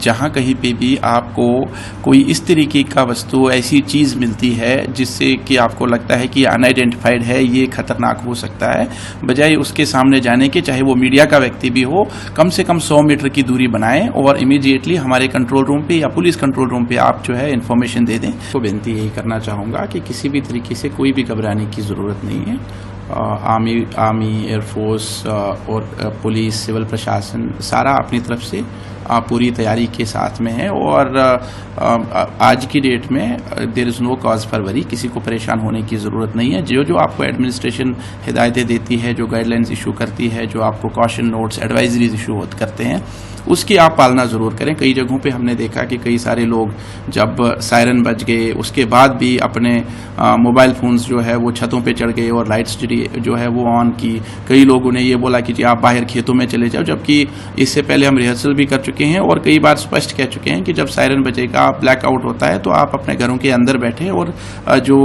जहाँ कहीं पे भी आपको कोई इस तरीके का वस्तु ऐसी चीज़ मिलती है जिससे कि आपको लगता है कि अनआइडेंटिफाइड है, ये खतरनाक हो सकता है, बजाय उसके सामने जाने के, चाहे वो मीडिया का व्यक्ति भी हो, कम से कम 100 मीटर की दूरी बनाएं और इमीडिएटली हमारे कंट्रोल रूम पे या पुलिस कंट्रोल रूम पे आप जो है इन्फॉर्मेशन दे दें। तो बेनती यही करना चाहूँगा कि किसी भी तरीके से कोई भी घबराने की ज़रूरत नहीं है। आर्मी, एयरफोर्स और पुलिस, सिविल प्रशासन सारा अपनी तरफ से पूरी तैयारी के साथ में है और आज की डेट में there is no cause for worry, किसी को परेशान होने की ज़रूरत नहीं है। जो आपको एडमिनिस्ट्रेशन हिदायतें देती है, जो गाइडलाइंस इशू करती है, जो आपको कॉशन नोट्स, एडवाइजरीज इशू करते हैं, उसकी आप पालना ज़रूर करें। कई जगहों पे हमने देखा कि कई सारे लोग जब सायरन बज गए उसके बाद भी अपने मोबाइल फ़ोन्स जो है वो छतों पे चढ़ गए और लाइट्स जो है वो ऑन की। कई लोगों ने ये बोला कि जी आप बाहर खेतों में चले जाओ, जबकि इससे पहले हम रिहर्सल भी कर चुके हैं और कई बार स्पष्ट कह चुके हैं कि जब सायरन बजेगा, ब्लैकआउट होता है, तो आप अपने घरों के अंदर बैठे और जो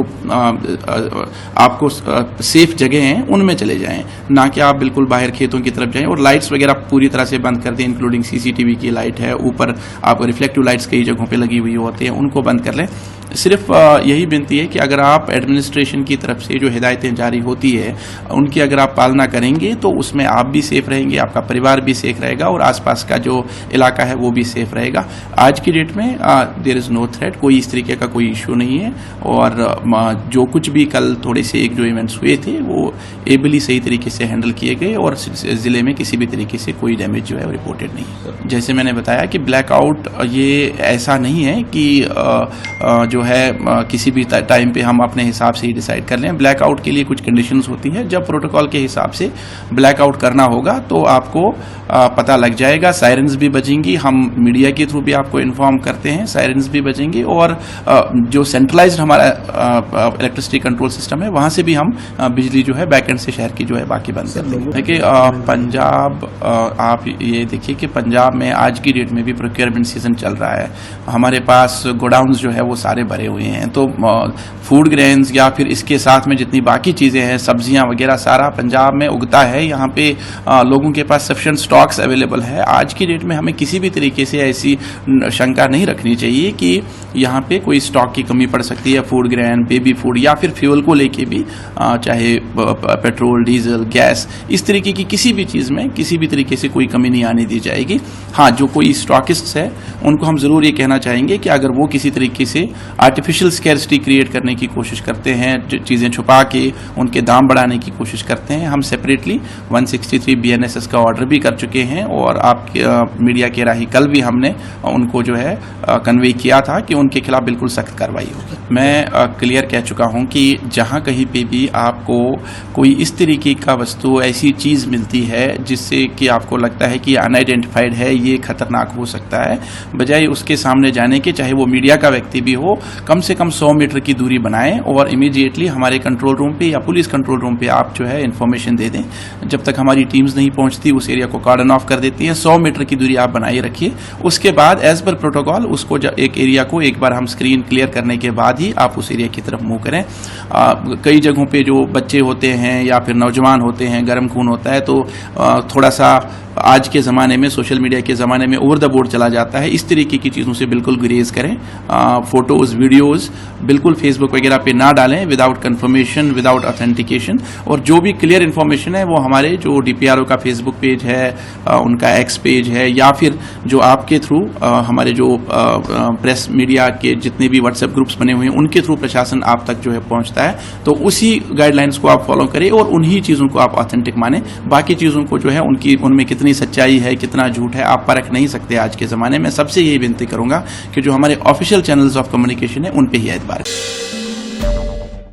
आपको सेफ जगह हैं उनमें चले जाएं, ना कि आप बिल्कुल बाहर खेतों की तरफ जाएं। और लाइट्स वगैरह पूरी तरह से बंद कर दें, इंक्लूडिंग सीसीटीवी की लाइट है, ऊपर आपको रिफ्लेक्टिव लाइट्स कई जगहों पे लगी हुई होती हैं, उनको बंद कर लें। सिर्फ यही विनती है कि अगर आप एडमिनिस्ट्रेशन की तरफ से जो हिदायतें जारी होती है उनकी अगर आप पालना करेंगे तो उसमें आप भी सेफ रहेंगे, आपका परिवार भी सेफ रहेगा और आसपास का जो इलाका है वो भी सेफ रहेगा। आज की डेट में देयर इज़ नो थ्रेट, कोई इस तरीके का कोई इशू नहीं है और जो कुछ भी कल थोड़े से एक जो इवेंट्स हुए थे वो एबली सही तरीके से हैंडल किए गए और ज़िले में किसी भी तरीके से कोई डैमेज जो है रिपोर्टेड नहीं है। जैसे मैंने बताया कि ब्लैकआउट ये ऐसा नहीं है कि जो है किसी भी टाइम पे हम अपने हिसाब से ही डिसाइड कर लें। ब्लैकआउट के लिए कुछ कंडीशंस होती है, जब प्रोटोकॉल के हिसाब से ब्लैकआउट करना होगा तो आपको पता लग जाएगा, सायरन्स भी बजेंगी, हम मीडिया के थ्रू भी आपको इन्फॉर्म करते हैं, सायरन्स भी बजेंगे और जो सेंट्रलाइज्ड हमारा इलेक्ट्रिसिटी कंट्रोल सिस्टम है वहाँ से भी हम बिजली जो है बैकएंड से शहर की जो है बाकी बंद कर देंगे। देखिए पंजाब, आप ये देखिए कि पंजाब में आज की डेट में भी प्रोक्योरमेंट सीजन चल रहा है, हमारे पास गोडाउन्स जो है वो सारे भरे हुए हैं, तो फूड ग्रेन्स या फिर इसके साथ में जितनी बाकी चीज़ें हैं, सब्जियां वगैरह, सारा पंजाब में उगता है। यहाँ पे लोगों के पास सफिशिएंट स्टॉक्स अवेलेबल है। आज की डेट में हमें किसी भी तरीके से ऐसी शंका नहीं रखनी चाहिए कि यहाँ पे कोई स्टॉक की कमी पड़ सकती है, फूड ग्रेन, बेबी फूड या फिर फ्यूल को लेके भी, चाहे पेट्रोल, डीजल, गैस, इस तरीके की किसी भी चीज़ में किसी भी तरीके से कोई कमी नहीं आने दी जाएगी। हाँ, जो कोई स्टॉकिस्ट्स है उनको हम ज़रूर ये कहना चाहेंगे कि अगर वो किसी तरीके से आर्टिफिशियल स्कैर्सिटी क्रिएट करने की कोशिश करते हैं, चीज़ें छुपा के उनके दाम बढ़ाने की कोशिश करते हैं, हम सेपरेटली 163 BNSS का ऑर्डर भी कर चुके हैं और आपके मीडिया के राही कल भी हमने उनको जो है कन्वे किया था कि उनके खिलाफ बिल्कुल सख्त कार्रवाई होगी। मैं क्लियर कह चुका हूं कि जहां कहीं पे भी आपको कोई इस तरीके का वस्तु, ऐसी चीज़ मिलती है जिससे कि आपको लगता है कि अनआइडेंटिफाइड है, ये खतरनाक हो सकता है, बजाय उसके सामने जाने के, चाहे वो मीडिया का व्यक्ति भी हो, कम से कम 100 मीटर की दूरी बनाएं और इमीडिएटली हमारे कंट्रोल रूम पे या पुलिस कंट्रोल रूम पे आप जो है इन्फॉर्मेशन दे दें। जब तक हमारी टीम्स नहीं पहुंचती उस एरिया को कॉर्डन ऑफ कर देती हैं। 100 मीटर की दूरी आप बनाए रखिए। उसके बाद एज पर प्रोटोकॉल उसको एक एरिया को एक बार हम स्क्रीन क्लियर करने के बाद ही आप उस एरिया की तरफ मूव करें। कई जगहों पे जो बच्चे होते हैं या फिर नौजवान होते हैं, गर्म खून होता है, तो थोड़ा सा आज के ज़माने में, सोशल मीडिया के ज़माने में ओवर द बोर्ड चला जाता है। इस तरीके की चीज़ों से बिल्कुल गुरेज करें। फ़ोटोज़, वीडियोज़ बिल्कुल फेसबुक वगैरह पे ना डालें विदाउट कंफर्मेशन, विदाउट ऑथेंटिकेशन। और जो भी क्लियर इन्फॉर्मेशन है वो हमारे जो DPRO का फेसबुक पेज है, उनका एक्स पेज है, या फिर जो आपके थ्रू हमारे जो प्रेस मीडिया के जितने भी व्हाट्सएप ग्रुप्स बने हुए हैं उनके थ्रू प्रशासन आप तक जो है पहुँचता है, तो उसी गाइडलाइंस को आप फॉलो करें और उन्हीं चीज़ों को आप ऑथेंटिक माने। बाकी चीज़ों को जो है उनमें कितनी सच्चाई है, कितना झूठ है, आप परख नहीं सकते आज के ज़माने में। सबसे यही विनती करूंगा कि जो हमारे ऑफिशियल चैनल्स ऑफ कम्युनिकेशन है उन पे ही एतबार।